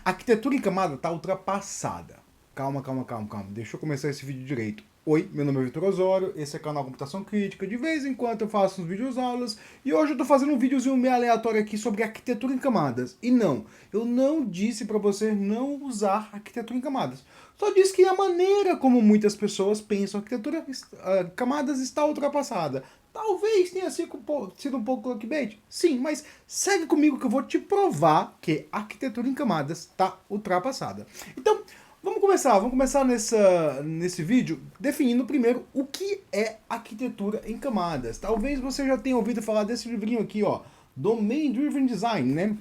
A arquitetura em camada está ultrapassada. Calma. Deixa eu começar esse vídeo direito. Oi, meu nome é Vitor Osório, esse é o canal Computação Crítica. De vez em quando eu faço uns vídeos aulas e hoje eu tô fazendo um videozinho meio aleatório aqui sobre arquitetura em camadas. E não, eu não disse para você não usar arquitetura em camadas. Só disse que a maneira como muitas pessoas pensam arquitetura camadas está ultrapassada. Talvez tenha sido um pouco clickbait. Sim, mas segue comigo que eu vou te provar que a arquitetura em camadas está ultrapassada. Então, vamos começar nesse vídeo definindo primeiro o que é arquitetura em camadas. Talvez você já tenha ouvido falar desse livrinho aqui, ó, Domain Driven Design, né?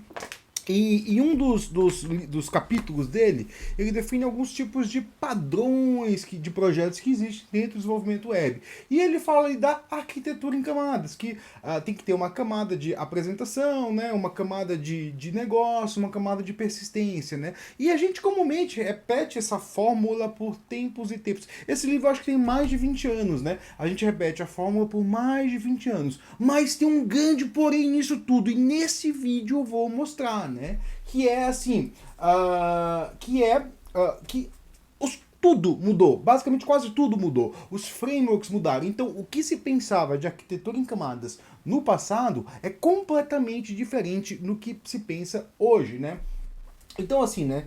E um dos capítulos dele, ele define alguns tipos de padrões de projetos que existem dentro do desenvolvimento web. E ele fala aí da arquitetura em camadas, que tem que ter uma camada de apresentação, né, uma camada de negócio, uma camada de persistência, né? E a gente comumente repete essa fórmula por tempos e tempos. Esse livro eu acho que tem mais de 20 anos, né? A gente repete a fórmula por mais de 20 anos. Mas tem um grande porém nisso tudo, e nesse vídeo eu vou mostrar, né? Que é assim, que tudo mudou, basicamente quase tudo mudou, os frameworks mudaram, então o que se pensava de arquitetura em camadas no passado é completamente diferente do que se pensa hoje, né? Então assim, né,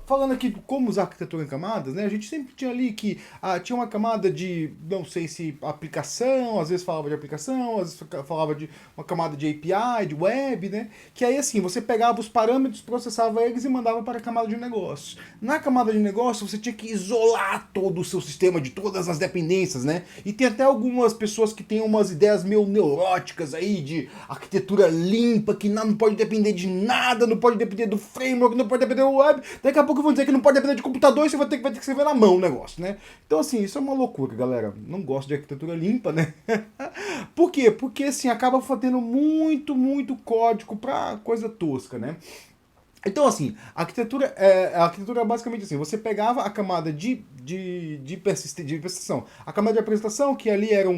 falando aqui de como usar arquitetura em camadas, né, a gente sempre tinha ali que tinha uma camada de, não sei se aplicação, às vezes falava de aplicação, às vezes falava de uma camada de API, de web, né, que aí assim, você pegava os parâmetros, processava eles e mandava para a camada de negócios. Na camada de negócio, você tinha que isolar todo o seu sistema de todas as dependências, né, e tem até algumas pessoas que têm umas ideias meio neuróticas aí de arquitetura limpa, que não pode depender de nada, não pode depender do framework, não pode depender do web, daqui a pouco vão dizer que não pode depender de computador e você vai ter que escrever na mão o negócio, né? Então assim, isso é uma loucura, galera. Não gosto de arquitetura limpa, né? Por quê? Porque assim, acaba fazendo muito código pra coisa tosca, né? Então, assim, a arquitetura é basicamente assim, você pegava a camada de persistência, a camada de apresentação, que ali era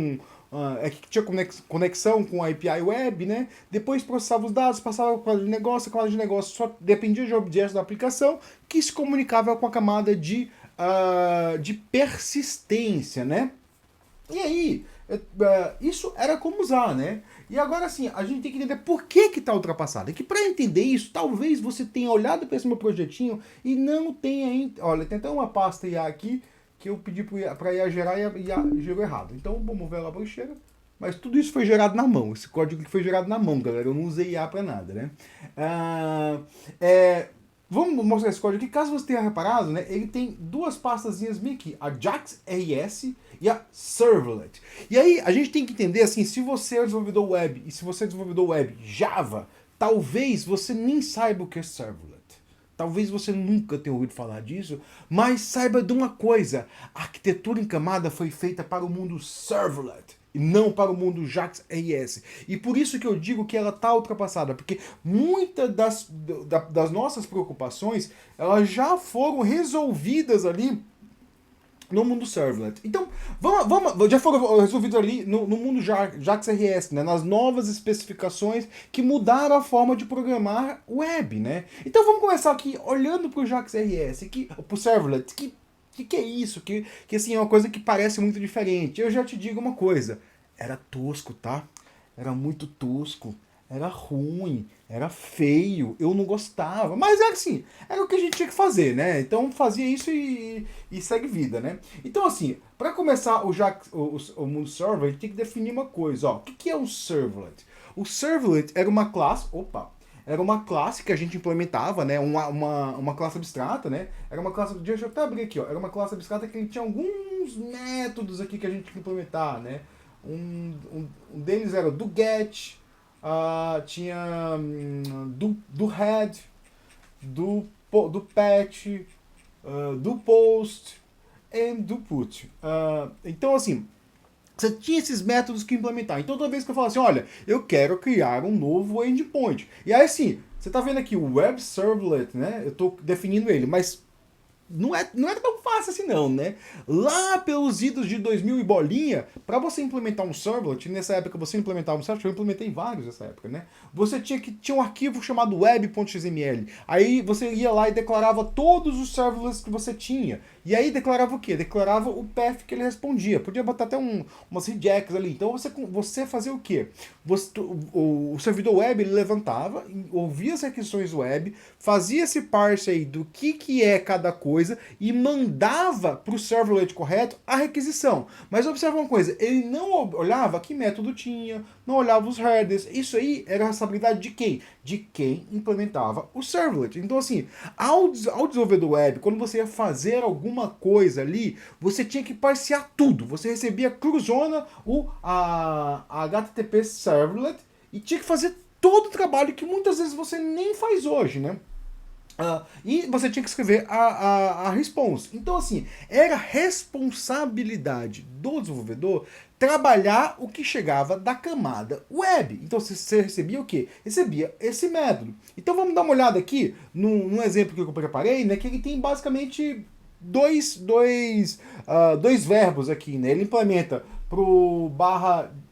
que tinha conexão com a API web, né? Depois processava os dados, passava para a camada de negócio só dependia de objetos da aplicação, que se comunicava com a camada de persistência, né? E aí, isso era como usar, né? E agora sim, a gente tem que entender por que está ultrapassado. É que para entender isso, talvez você tenha olhado para esse meu projetinho e não tenha... Olha, tem até uma pasta IA aqui que eu pedi para IA gerar e a IA gerou errado. Então vamos ver lá a brocheira. Mas tudo isso foi gerado na mão. Esse código que foi gerado na mão, galera. Eu não usei IA para nada, né? Vamos mostrar esse código aqui. Caso você tenha reparado, né, ele tem duas pastazinhas meio aqui, a JAX-RS e a Servlet. E aí a gente tem que entender assim, se você é desenvolvedor web e se você é desenvolvedor web Java, talvez você nem saiba o que é Servlet. Talvez você nunca tenha ouvido falar disso, mas saiba de uma coisa, a arquitetura em camada foi feita para o mundo Servlet e não para o mundo JAX-RS. E por isso que eu digo que ela está ultrapassada, porque muitas das nossas preocupações elas já foram resolvidas ali no mundo servlet. Então, já foram resolvidos ali no mundo JAX-RS, né, nas novas especificações que mudaram a forma de programar web, né? Então vamos começar aqui olhando para o JAX-RS, para o servlet, que é isso? Que assim, é uma coisa que parece muito diferente. Eu já te digo uma coisa, era tosco, tá? Era muito tosco, era ruim, era feio, eu não gostava, mas era assim, era o que a gente tinha que fazer, né? Então fazia isso e segue vida, né? Então assim, para começar o mundo server, a gente tem que definir uma coisa, ó. O que é um servlet? O servlet era uma classe, era uma classe que a gente implementava, né? Uma classe abstrata, né? Era uma classe. Deixa eu até abrir aqui, ó. Era uma classe abstrata que tinha alguns métodos aqui que a gente tinha que implementar, né? Um deles era do get, tinha do head, do patch, do post e do put. Então, assim, você tinha esses métodos que implementar. Então, toda vez que eu falo assim, olha, eu quero criar um novo endpoint. E aí, assim, você está vendo aqui o Web Servlet, né? Eu estou definindo ele, mas não era tão fácil assim não, né? Lá pelos idos de 2000 e bolinha, para você implementar um servlet, nessa época você implementava um servlet, eu implementei vários nessa época, né? Você tinha um arquivo chamado web.xml. Aí você ia lá e declarava todos os servlets que você tinha. E aí declarava o quê? Declarava o path que ele respondia. Podia botar até umas rejects ali. Então você fazia o quê? O servidor web ele levantava, ouvia as requisições web, fazia esse parse aí do que é cada coisa e mandava para o servlet correto a requisição. Mas observa uma coisa, ele não olhava que método tinha, não olhava os headers. Isso aí era a responsabilidade de quem? De quem implementava o servlet. Então assim, ao desenvolvedor web, quando você ia fazer alguma coisa ali, você tinha que parsear tudo. Você recebia cruzona a HTTP servlet e tinha que fazer todo o trabalho que muitas vezes você nem faz hoje, né? E você tinha que escrever a response. Então, assim, era responsabilidade do desenvolvedor trabalhar o que chegava da camada web. Então, você recebia o quê? Recebia esse método. Então, vamos dar uma olhada aqui num exemplo que eu preparei, né? Que ele tem basicamente dois verbos aqui, né? Ele implementa pro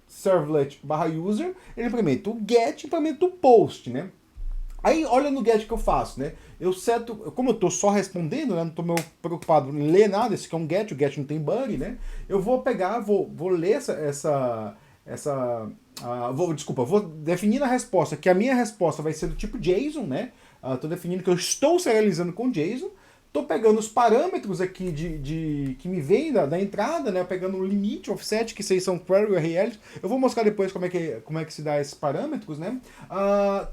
/servlet/user, ele implementa o get, implementa o post, né? Aí, olha no get que eu faço, né? Eu seto, como eu tô só respondendo, né? Não tô meio preocupado em ler nada, esse aqui é um get, o get não tem bug, né? Eu vou pegar, vou ler vou definir a resposta, que a minha resposta vai ser do tipo JSON, né? Tô definindo que eu estou serializando com JSON. Tô pegando os parâmetros aqui que me vem da entrada, né? Pegando o limite, offset, que vocês são query URLs. Eu vou mostrar depois como é que se dá esses parâmetros, né?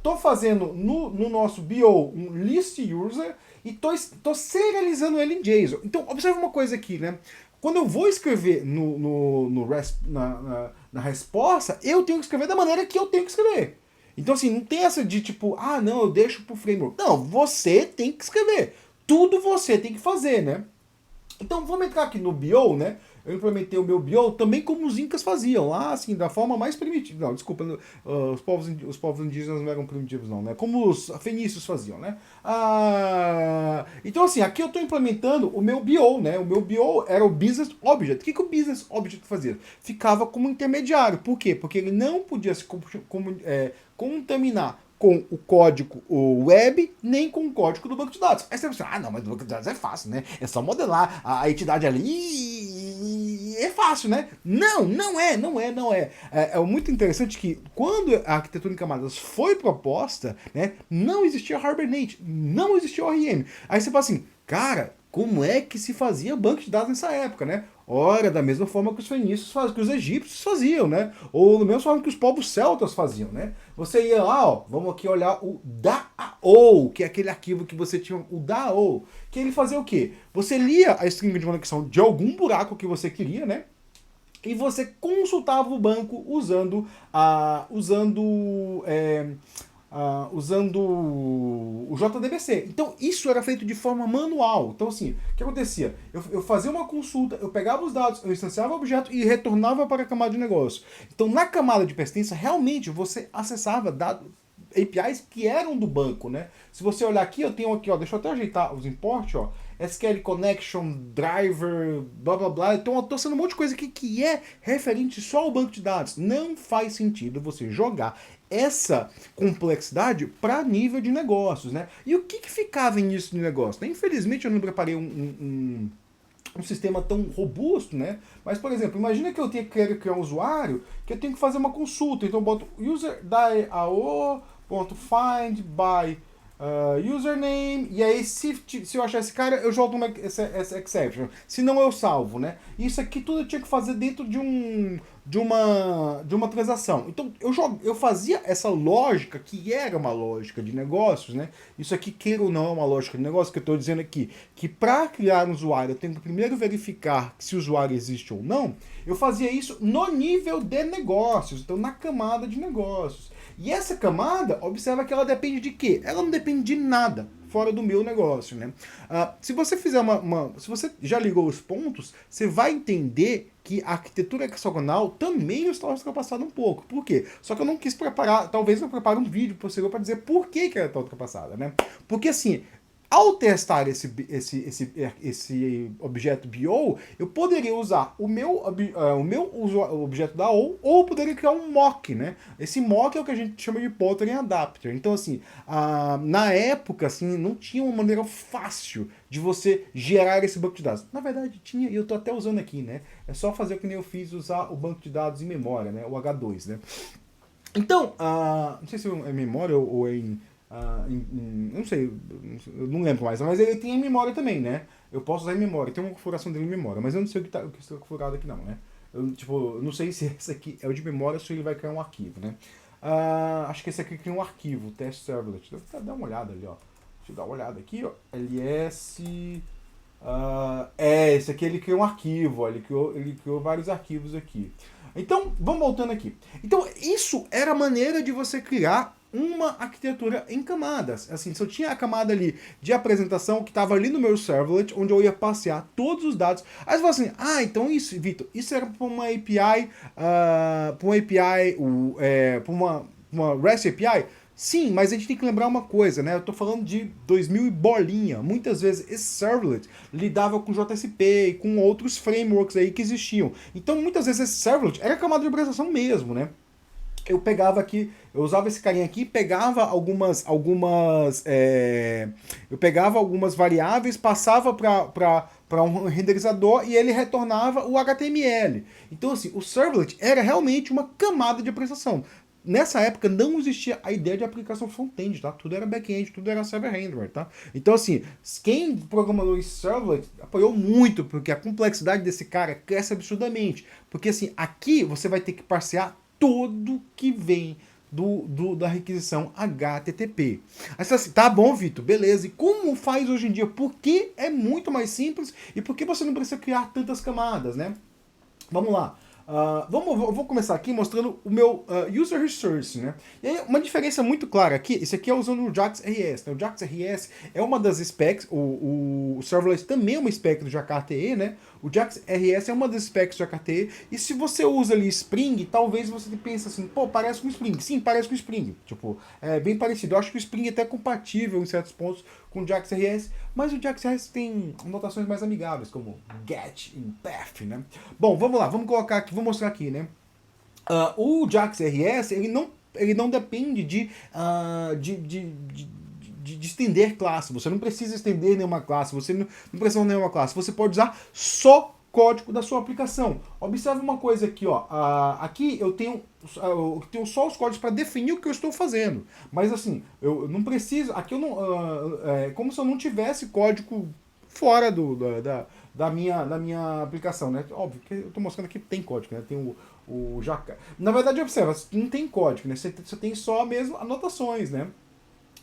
Tô fazendo no nosso BO um list user e tô serializando ele em JSON. Então, observe uma coisa aqui, né? Quando eu vou escrever na resposta, eu tenho que escrever da maneira que eu tenho que escrever. Então, assim, não tem essa de tipo, não, eu deixo pro framework. Não, você tem que escrever. Tudo você tem que fazer, né? Então vamos entrar aqui no BO, né? Eu implementei o meu BO também como os incas faziam, lá assim, da forma mais primitiva. Não, desculpa, os povos indígenas não eram primitivos não, né? Como os fenícios faziam, né? Então assim, aqui eu estou implementando o meu BO, né? O meu BO era o Business Object. O que o Business Object fazia? Ficava como intermediário. Por quê? Porque ele não podia se contaminar com o código web, nem com o código do banco de dados. Aí você pensa, não, mas do banco de dados é fácil, né? É só modelar a entidade ali e é fácil, né? Não é. É muito interessante que quando a arquitetura em camadas foi proposta, né, não existia Hibernate, não existia ORM. Aí você fala assim, cara, como é que se fazia banco de dados nessa época, né? Ora, da mesma forma que os fenícios faziam, que os egípcios faziam, né? Ou da mesma forma que os povos celtas faziam, né? Você ia lá, vamos aqui olhar o DAO, que é aquele arquivo que você tinha, o DAO, que ele fazia o quê? Você lia a string de conexão de algum buraco que você queria, né? E você consultava o banco usando o JDBC. Então isso era feito de forma manual. Então assim, o que acontecia? Eu fazia uma consulta, eu pegava os dados, eu instanciava o objeto e retornava para a camada de negócio. Então na camada de persistência, realmente você acessava dados, APIs que eram do banco, né? Se você olhar aqui, eu tenho aqui, deixa eu até ajeitar os imports, SQL Connection, Driver, blá blá blá. Então eu tô sendo um monte de coisa aqui que é referente só ao banco de dados. Não faz sentido você jogar essa complexidade para nível de negócios, né? E o que ficava nisso de negócio? Infelizmente eu não preparei um sistema tão robusto, né? Mas, por exemplo, imagina que eu quero criar um usuário que eu tenho que fazer uma consulta. Então eu boto user.find by username, e aí se eu achar esse cara, eu jogo essa exception. Se não, eu salvo, né? Isso aqui tudo eu tinha que fazer dentro de uma transação. Então eu fazia essa lógica, que era uma lógica de negócios, né? Isso aqui, queira ou não, é uma lógica de negócio, que eu estou dizendo aqui, que para criar um usuário, eu tenho que primeiro verificar se o usuário existe ou não. Eu fazia isso no nível de negócios, então na camada de negócios. E essa camada, observa que ela depende de quê? Ela não depende de nada fora do meu negócio, né? Se você fizer se você já ligou os pontos, você vai entender que a arquitetura hexagonal também está ultrapassada um pouco. Por quê? Só que eu não quis preparar, talvez eu prepare um vídeo posterior para dizer por que ela está ultrapassada, né? Porque assim, Ao testar esse objeto BO, eu poderia usar o objeto da OU, ou eu poderia criar um mock, né? Esse mock é o que a gente chama de Pottering Adapter. Então, assim, na época, assim, não tinha uma maneira fácil de você gerar esse banco de dados. Na verdade, tinha, e eu tô até usando aqui, né? É só fazer o que nem eu fiz, usar o banco de dados em memória, né? O H2, né? Então, não sei se é memória ou é eu não sei, eu não lembro mais, mas ele tem em memória também, né? Eu posso usar em memória, tem uma configuração dele em memória, mas eu não sei o que está configurado aqui não, né? Eu, tipo, não sei se esse aqui é o de memória ou se ele vai criar um arquivo, né? Acho que esse aqui cria um arquivo, test servlet. Deixa eu dar uma olhada ali, ó. Deixa eu dar uma olhada aqui, ó. ls... esse aqui ele criou um arquivo, ó, ele criou vários arquivos aqui. Então, vamos voltando aqui. Então, isso era a maneira de você criar uma arquitetura em camadas. Assim, se eu tinha a camada ali de apresentação que estava ali no meu servlet, onde eu ia passear todos os dados. Aí você fala assim, então isso, Vitor, isso era para uma API, para uma REST API? Sim, mas a gente tem que lembrar uma coisa, né? Eu tô falando de 2000 e bolinha. Muitas vezes esse servlet lidava com JSP e com outros frameworks aí que existiam. Então, muitas vezes esse servlet era camada de apresentação mesmo, né? Eu pegava aqui, eu usava esse carinha aqui, pegava eu pegava algumas variáveis, passava para um renderizador e ele retornava o HTML. Então, assim, o servlet era realmente uma camada de apresentação. Nessa época não existia a ideia de aplicação front-end, tá? Tudo era back-end, tudo era server-renderer, tá? Então, assim, quem programou esse servlet apoiou muito, porque a complexidade desse cara cresce absurdamente. Porque, assim, aqui você vai ter que parsear tudo que vem da requisição HTTP. Aí você fala assim, tá bom, Vitor, beleza. E como faz hoje em dia? Por que é muito mais simples e por que você não precisa criar tantas camadas, né? Vamos lá. Eu vou começar aqui mostrando o meu user resource, né? E aí, uma diferença muito clara aqui, isso aqui é usando o JAX-RS, né? O JAX-RS é uma das specs, o serverless também é uma spec do JKTE, né? O JAX-RS é uma das specs do JKTE, e se você usa ali Spring, talvez você pense assim, pô, parece com Spring. Sim, parece com Spring. Tipo, é bem parecido. Eu acho que o Spring é até compatível em certos pontos com o JAX-RS, mas o JAX-RS tem notações mais amigáveis, como get e path, né? Bom, vamos lá, vamos colocar aqui, vou mostrar aqui, né? O JAX-RS, ele não depende de estender classe. Você não precisa estender nenhuma classe, você não precisa de nenhuma classe. Você pode usar só código da sua aplicação. Observe uma coisa aqui, ó. Aqui eu tenho só os códigos para definir o que eu estou fazendo. Mas assim, eu não preciso. Aqui eu não. É como se eu não tivesse código fora da minha aplicação, né? Óbvio que eu estou mostrando aqui que tem código, né? Tem o Jaca. Na verdade, observa, não tem código, né? Você tem só mesmo anotações, né?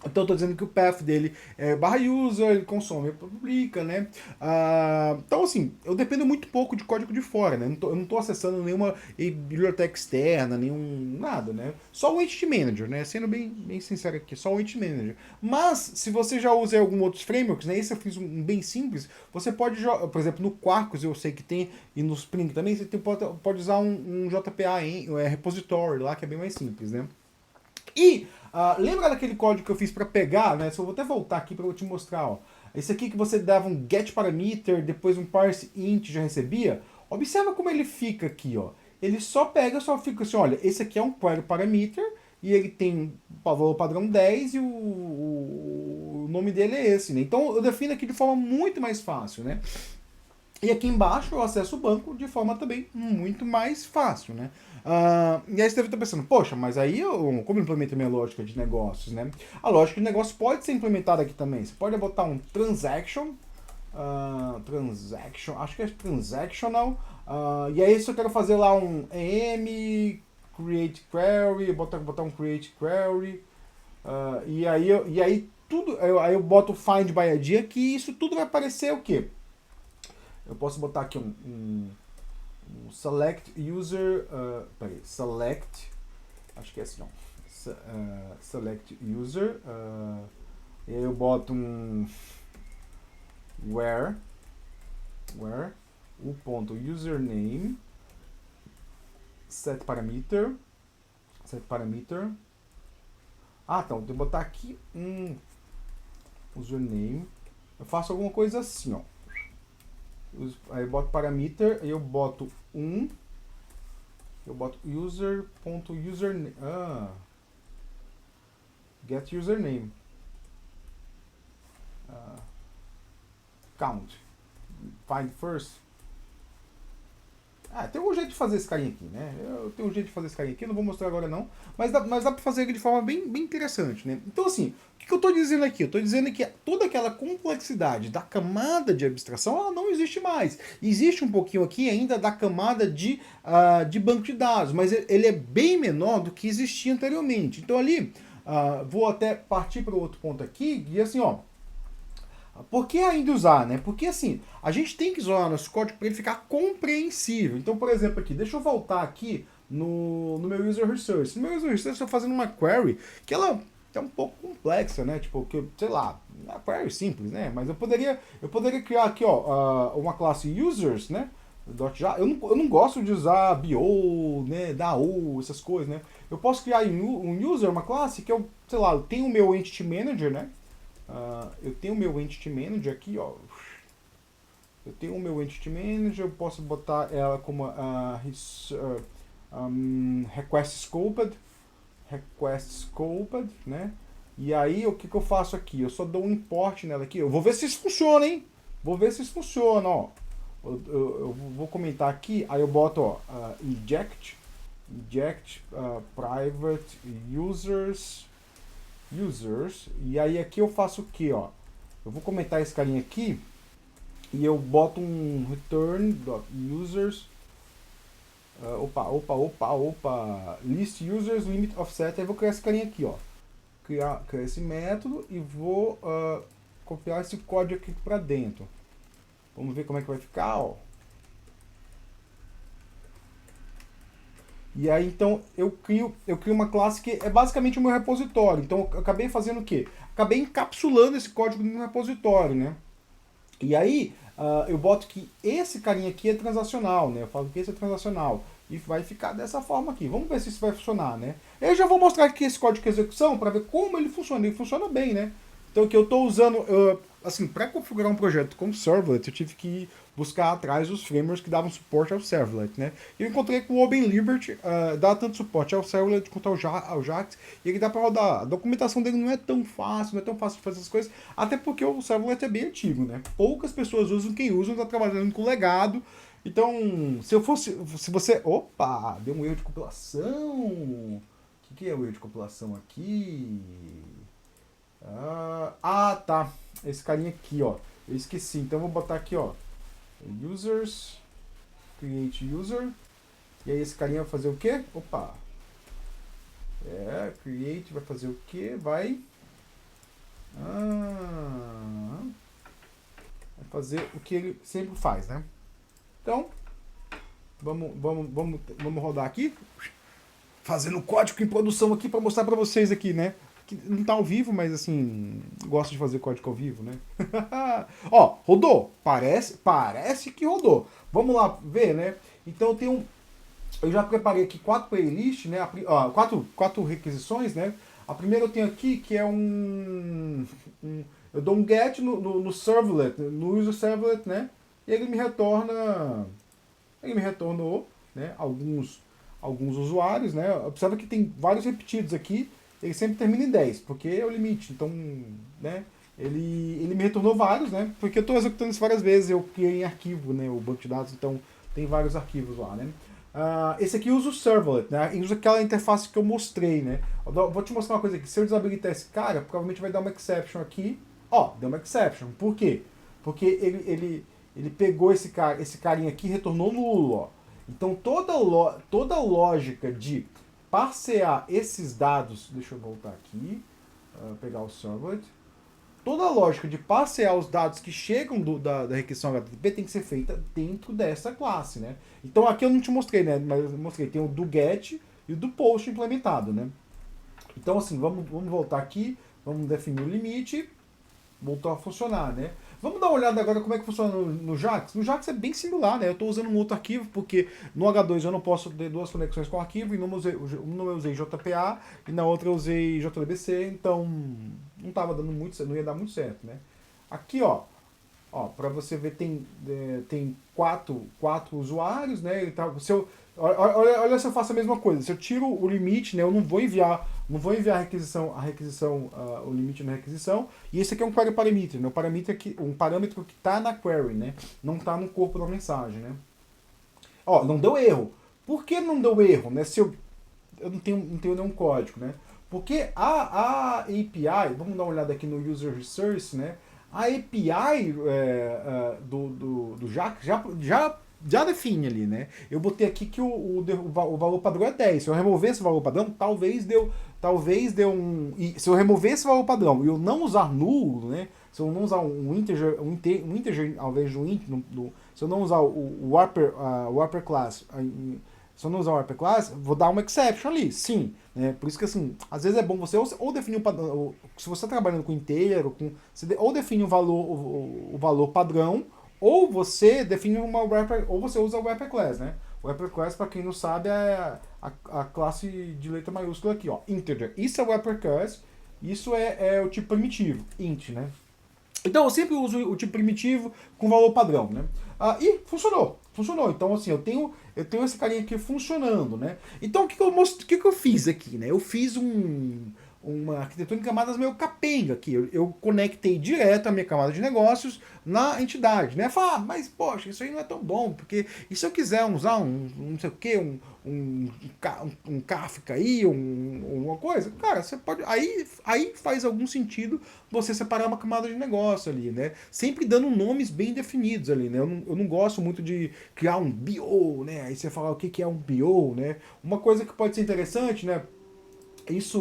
Então eu tô dizendo que o path dele é /user, ele consome e publica, né? Então assim, eu dependo muito pouco de código de fora, né? Eu não tô acessando nenhuma biblioteca externa, nada, né? Só o Entity Manager, né? Sendo bem sincero aqui, só o Entity Manager. Mas, se você já usa algum outros frameworks, né? Esse eu fiz um bem simples, você pode, por exemplo, no Quarkus eu sei que tem, e no Spring também, você pode usar um JPA repository lá, que é bem mais simples, né? E lembra daquele código que eu fiz para pegar, né? Só vou até voltar aqui para eu te mostrar, ó. Esse aqui que você dava um get parameter, depois um parse int já recebia. Observa como ele fica aqui, ó. Ele só fica assim, olha, esse aqui é um query parameter e ele tem valor padrão 10 e o nome dele é esse, né? Então eu defino aqui de forma muito mais fácil, né? E aqui embaixo eu acesso o banco de forma também muito mais fácil, né? E aí você deve estar pensando, poxa, mas aí como implemento a minha lógica de negócios, né? A lógica de negócio pode ser implementada aqui também. Você pode botar um transaction, acho que é transactional, e aí se eu quero fazer lá um em create query, botar um create query, e aí tudo, aí eu boto o find by ID aqui, e isso tudo vai aparecer o quê? Eu posso botar aqui um select user, peraí, select, acho que é assim, não, select user, e aí eu boto um where o ponto username, set parameter, então, eu vou botar aqui username. Eu faço alguma coisa assim, ó. Aí eu boto parameter, aí eu boto eu boto user.username. Get username. Count. Find first. Tem um jeito de fazer esse carinha aqui, né? Eu tenho um jeito de fazer esse carinha aqui, não vou mostrar agora não, mas dá pra fazer ele de forma bem interessante, né? Então assim, o que eu tô dizendo aqui? Eu tô dizendo que toda aquela complexidade da camada de abstração, ela não existe mais. Existe um pouquinho aqui ainda da camada de banco de dados, mas ele é bem menor do que existia anteriormente. Então ali, vou até partir para o outro ponto aqui, e assim, ó, por que ainda usar, né? Porque assim, a gente tem que usar nosso código para ele ficar compreensível. Então, por exemplo, aqui, deixa eu voltar aqui no meu user resource. No meu user resource eu estou fazendo uma query que ela é um pouco complexa, né? Tipo, que, sei lá, uma query simples, né? Mas eu poderia criar aqui, ó, uma classe users, né? Eu não gosto de usar BO, né, DAO, essas coisas, né? Eu posso criar um user, uma classe que eu, sei lá, eu tenho o meu entity manager, né? Eu tenho o meu Entity Manager aqui, ó. Eu tenho o meu Entity Manager, eu posso botar ela como Request Scoped, né? E aí, o que eu faço aqui? Eu só dou um import nela aqui. Eu vou ver se isso funciona, hein? Vou ver se isso funciona, ó. Eu vou comentar aqui, aí eu boto, ó, eject private users, e aí aqui eu faço o que, ó? Eu vou comentar esse carinha aqui e eu boto um return.users, list users limit offset, aí eu vou criar esse carinha aqui, ó. Criar esse método e vou copiar esse código aqui para dentro. Vamos ver como é que vai ficar, ó. E aí, então, eu crio uma classe que é basicamente o meu repositório. Então, eu acabei fazendo o quê? Acabei encapsulando esse código no repositório, né? E aí, eu boto que esse carinha aqui é transacional, né? Eu falo que esse é transacional. E vai ficar dessa forma aqui. Vamos ver se isso vai funcionar, né? Eu já vou mostrar aqui esse código de execução para ver como ele funciona. Ele funciona bem, né? Então, o que eu estou usando, assim, para configurar um projeto como Servlet, eu tive que buscar atrás os frameworks que davam suporte ao Servlet, né? E eu encontrei que o OpenLiberty dá tanto suporte ao Servlet quanto ao Jax, e ele dá para rodar. A documentação dele não é tão fácil, não é tão fácil de fazer essas coisas, até porque o Servlet é bem antigo, né? Poucas pessoas usam, quem usa está trabalhando com legado. Então, se você... Opa, deu um erro de compilação. O que é o erro de compilação aqui? Tá. Esse carinha aqui, ó. Eu esqueci. Então, eu vou botar aqui, ó. Users. Create user. E aí, esse carinha vai fazer o quê? Opa. Create vai fazer o quê? Vai fazer o que ele sempre faz, né? Então, vamos rodar aqui. Fazendo código em produção aqui para mostrar para vocês aqui, né? Que não tá ao vivo, mas assim, gosto de fazer código ao vivo, né? Ó, rodou. Parece que rodou. Vamos lá ver, né? Então eu já preparei aqui 4 playlists, né? Quatro requisições, né? A primeira eu tenho aqui que é eu dou um get no servlet, no user servlet, né? E ele me retornou, né? Alguns usuários, né? Observa que tem vários repetidos aqui. Ele sempre termina em 10, porque é o limite. Então, né? Ele me retornou vários, né? Porque eu estou executando isso várias vezes. Eu criei em arquivo, né? O banco de dados, então tem vários arquivos lá, né? Esse aqui usa o servlet, né? E usa aquela interface que eu mostrei, né? Vou te mostrar uma coisa aqui. Se eu desabilitar esse cara, provavelmente vai dar uma exception aqui. Ó, deu uma exception. Por quê? Porque ele pegou esse carinha aqui e retornou nulo, ó. Então toda a lógica de parsear esses dados, deixa eu voltar aqui, pegar o servlet, toda a lógica de parsear os dados que chegam da requisição HTTP tem que ser feita dentro dessa classe, né? Então aqui eu não te mostrei, né? Mas eu mostrei, tem o do get e o do post implementado, né? Então assim, vamos voltar aqui, vamos definir o limite, voltou a funcionar, né? Vamos dar uma olhada agora como é que funciona no Jax. No Jax é bem similar, né? Eu estou usando um outro arquivo, porque no H2 eu não posso ter duas conexões com o arquivo, e numa eu usei JPA, e na outra eu usei JDBC, então não tava dando muito, não ia dar muito certo, né? Aqui, ó, para você ver, tem quatro usuários, né? Então, olha se eu faço a mesma coisa. Se eu tiro o limite, né? Eu não vou enviar o limite na requisição. E esse aqui é um query parameter, né? Um parâmetro que está na query, né? Não está no corpo da mensagem, né? Ó, não deu erro. Por que não deu erro, né? Se eu não tenho nenhum código, né? Porque a API, vamos dar uma olhada aqui no User Resource, né? A API do Jax já define ali, né? Eu botei aqui que o valor padrão é 10. Se eu remover esse valor padrão, talvez deu um... E se eu remover esse valor padrão e eu não usar null, né? Se eu não usar um integer ao invés de um int, se eu não usar o upper class... Se eu não usar o upper class, vou dar uma exception ali, sim. Né? Por isso que, assim, às vezes é bom você ou definir um padrão, se você está trabalhando com inteiro, ou define o valor padrão, ou você define ou você usa o upper class, né? O upper class, para quem não sabe, é a classe de letra maiúscula aqui, ó, integer. Isso é o upper class, isso é o tipo primitivo, int, né? Então eu sempre uso o tipo primitivo com valor padrão, né? E funcionou. Então assim, eu tenho esse carinha aqui funcionando, né? Então o que eu fiz aqui, né? Eu fiz uma arquitetura em camadas meio capenga aqui. Eu conectei direto a minha camada de negócios na entidade, né? Falar, mas poxa, isso aí não é tão bom, porque e se eu quiser usar um não sei o que, um Kafka aí, uma coisa, cara, você pode. Aí faz algum sentido você separar uma camada de negócio ali, né? Sempre dando nomes bem definidos ali, né? Eu não gosto muito de criar um BO, né? Aí você fala o que é um BO, né? Uma coisa que pode ser interessante, né? Isso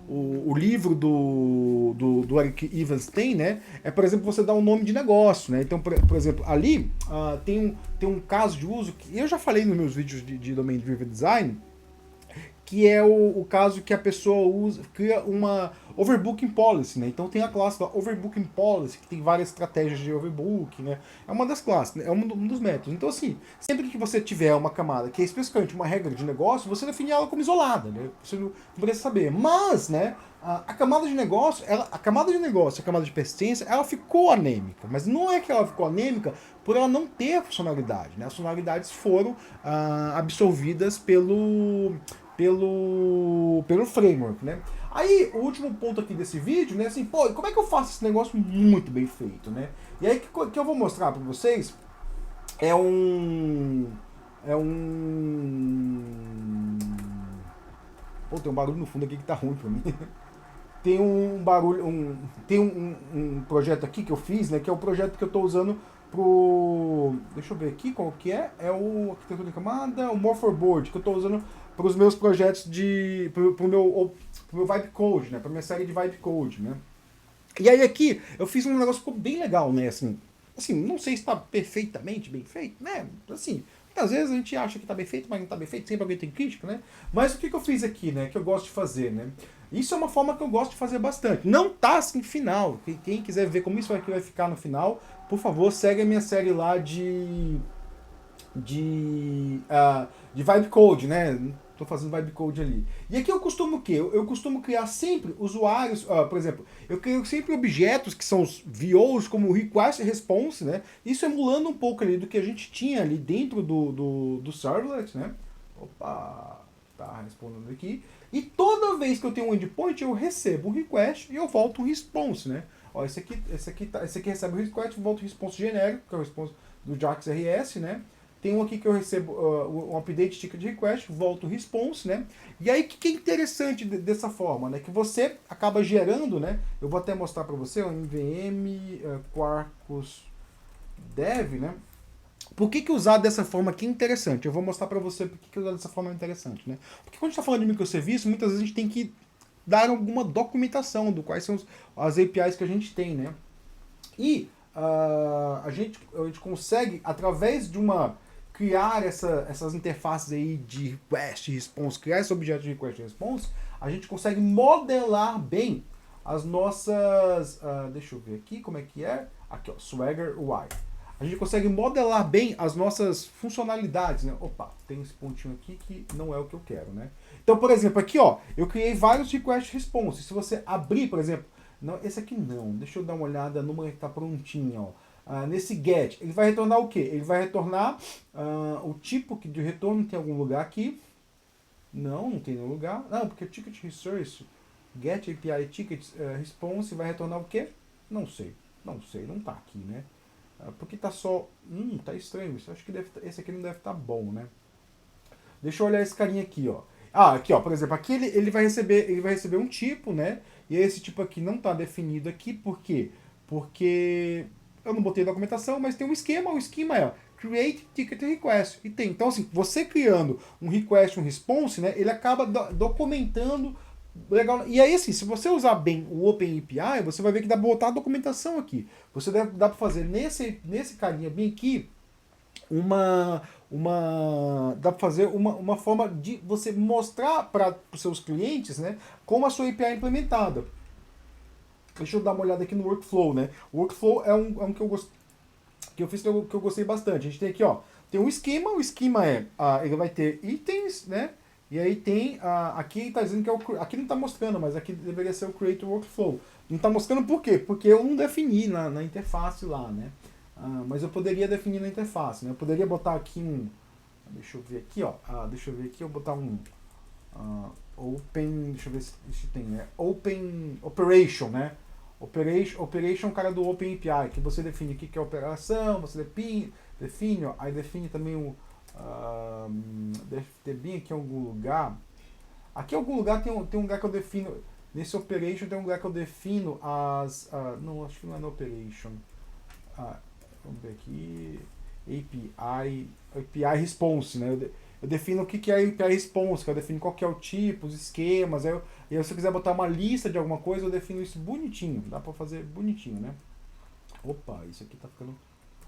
o livro do Eric Evans tem, né? É, por exemplo, você dar um nome de negócio, né? Então, por exemplo, ali tem um caso de uso que eu já falei nos meus vídeos de Domain Driven Design, que é o caso que a pessoa cria uma overbooking policy, né? Então tem a classe da overbooking policy, que tem várias estratégias de overbooking, né? É uma das classes, né? É um dos métodos. Então assim, sempre que você tiver uma camada que é especificamente uma regra de negócio, você define ela como isolada, né? Você não precisa saber. Mas, né, a camada de negócio, a camada de persistência, ela ficou anêmica. Mas não é que ela ficou anêmica por ela não ter funcionalidade, né? As funcionalidades foram absorvidas pelo framework, né? Aí, o último ponto aqui desse vídeo, né, assim, pô, como é que eu faço esse negócio muito bem feito, né? E aí, que eu vou mostrar pra vocês Pô, tem um barulho no fundo aqui que tá ruim pra mim. Tem um barulho, tem um projeto aqui que eu fiz, né, que é o projeto que eu tô usando deixa eu ver aqui qual que é o arquitetura de camada, o Morphoboard, que eu tô usando para os meus projetos pro meu Vibe Code, né, para minha série de Vibe Code, né. E aí aqui eu fiz um negócio que ficou bem legal, né, assim, não sei se está perfeitamente bem feito, né, assim, às vezes a gente acha que está bem feito, mas não está bem feito, sempre alguém tem crítica, né, mas o que eu fiz aqui, né, que eu gosto de fazer, né, isso é uma forma que eu gosto de fazer bastante, não tá assim final, quem quiser ver como isso aqui vai ficar no final, por favor, segue a minha série lá de Vibe Code, né? Tô fazendo Vibe Code ali. E aqui eu costumo o quê? Eu costumo criar sempre usuários, por exemplo, eu crio sempre objetos que são os VOs, como Request e Response, né? Isso emulando um pouco ali do que a gente tinha ali dentro do servlet, né? Opa, tá respondendo aqui. E toda vez que eu tenho um endpoint, eu recebo um request e eu volto um response, né? Ó, esse aqui recebe o request, volta o response genérico, que é o response do JAX RS, né? Tem um aqui que eu recebo um update ticket request, volto o response, né? E aí, o que é interessante dessa forma, né? Que você acaba gerando, né? Eu vou até mostrar para você o MVM Quarkus Dev, né? Por que usar dessa forma aqui é interessante? Eu vou mostrar para você por que usar dessa forma é interessante, né? Porque quando a gente está falando de microserviço, muitas vezes a gente tem que dar alguma documentação do quais são as APIs que a gente tem, né? E a gente consegue, através de criar essas interfaces aí de request e response, criar esse objeto de request e response, a gente consegue modelar bem as nossas... deixa eu ver aqui como é que é. Aqui, ó, Swagger UI. a gente consegue modelar bem as nossas funcionalidades, né? Opa, tem esse pontinho aqui que não é o que eu quero, né? Então, por exemplo, aqui, ó, eu criei vários request responses. Se você abrir, por exemplo, não, esse aqui não, deixa eu dar uma olhada numa que está prontinha, ó. Nesse get, ele vai retornar o quê? Ele vai retornar o tipo de retorno, tem algum lugar aqui. Não tem nenhum lugar. Não, porque ticket resource, get API ticket response vai retornar o quê? Não sei, não tá aqui, né? Porque tá só, tá estranho isso. Acho que esse aqui não deve estar bom, né? Deixa eu olhar esse carinha aqui, ó. Aqui, ó, por exemplo, aqui ele vai receber um tipo, né? E esse tipo aqui não está definido aqui, por quê? Porque eu não botei documentação, mas tem um esquema, o esquema é create ticket request. E tem. Então, assim, você criando um request, um response, né? Ele acaba documentando legal. E aí, assim, se você usar bem o OpenAPI, você vai ver que dá pra botar a documentação aqui. Dá para fazer nesse carinha bem aqui dá para fazer uma forma de você mostrar para os seus clientes, né, como a sua API é implementada. Deixa eu dar uma olhada aqui no workflow, né? O workflow é um que eu fiz que eu gostei bastante. A gente tem aqui, ó, tem um esquema. O esquema ele vai ter itens, né? E aí tem aqui está dizendo que aqui não está mostrando, mas aqui deveria ser o create workflow. Não está mostrando por quê? Porque eu não defini na interface lá, né? Mas eu poderia definir na interface, né? Eu poderia botar aqui deixa eu ver aqui, ó. Deixa eu ver aqui, eu vou botar open, deixa eu ver se tem, né? Open operation, né? Operation, cara do OpenAPI, que você define o que é operação, você define, ó, aí define também deve ter bem aqui em algum lugar. Aqui em algum lugar tem um lugar que eu defino, nesse operation tem um lugar que eu defino não, acho que não é no operation. Vamos ver aqui, API response, né? Eu defino o que é API response, que eu defino qual que é o tipo, os esquemas, e aí se eu quiser botar uma lista de alguma coisa, eu defino isso bonitinho, dá pra fazer bonitinho, né? Opa, isso aqui tá ficando...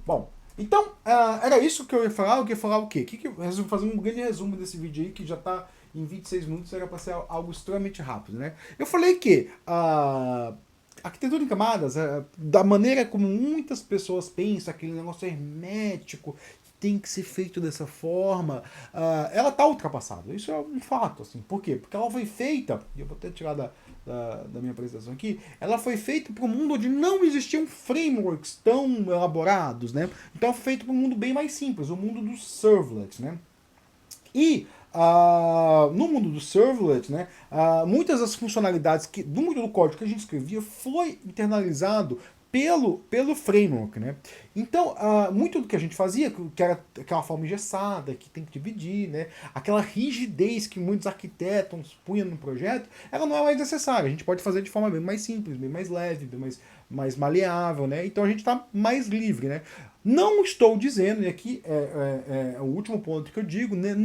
Bom, então, era isso que eu ia falar. Eu ia falar o quê? Fazer um grande resumo desse vídeo aí, que já tá em 26 minutos, era para ser algo extremamente rápido, né? Eu falei que arquitetura em camadas, da maneira como muitas pessoas pensam, aquele negócio hermético, que tem que ser feito dessa forma, ela está ultrapassada. Isso é um fato, assim. Por quê? Porque ela foi feita, e eu vou até tirar da minha apresentação aqui, ela foi feita para um mundo onde não existiam frameworks tão elaborados, né? Então foi feito para um mundo bem mais simples, o mundo dos servlets, né? E no mundo do servlet, né, muitas das funcionalidades do mundo do código que a gente escrevia foi internalizado pelo framework, né? Então, muito do que a gente fazia, que era aquela forma engessada, que tem que dividir, né? Aquela rigidez que muitos arquitetos punham no projeto, ela não é mais necessária. A gente pode fazer de forma bem mais simples, bem mais leve, bem mais maleável, né? Então a gente está mais livre, né? Não estou dizendo, e aqui é o último ponto que eu digo, né?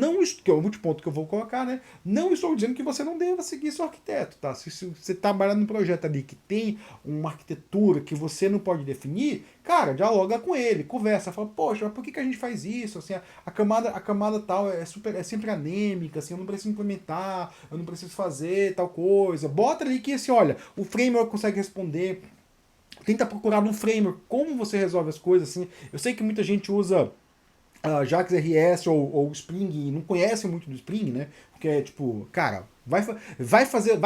Que é o último ponto que eu vou colocar, né? Não estou dizendo que você não deva seguir seu arquiteto, tá? Se você trabalhar num projeto ali que tem uma arquitetura que você não pode definir, cara, dialoga com ele, conversa, fala, poxa, mas por que a gente faz isso? Assim, a camada tal é sempre anêmica, assim, eu não preciso implementar, eu não preciso fazer tal coisa. Bota ali que, assim, olha, o framework consegue responder. Tenta procurar no framework como você resolve as coisas, assim. Eu sei que muita gente usa Ajax RS ou Spring e não conhece muito do Spring, né? Porque é tipo, cara, vai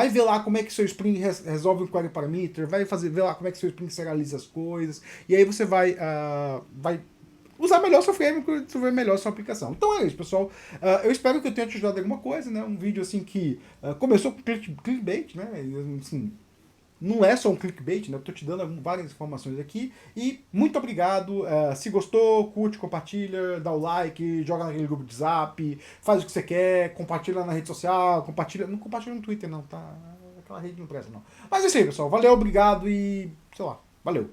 ver lá como é que seu Spring resolve o query parameter, ver lá como é que seu Spring serializa as coisas, e aí você vai usar melhor seu framework, desenvolver melhor sua aplicação. Então é isso, pessoal. Eu espero que eu tenha te ajudado em alguma coisa, né? Um vídeo assim que começou com clickbait, né? Assim, não é só um clickbait, né? Eu tô te dando várias informações aqui. E muito obrigado. Se gostou, curte, compartilha, dá o like, joga naquele grupo de zap, faz o que você quer, compartilha na rede social, não compartilha no Twitter não, tá? Aquela rede não presta não. Mas é isso aí, pessoal. Valeu, obrigado e sei lá, valeu.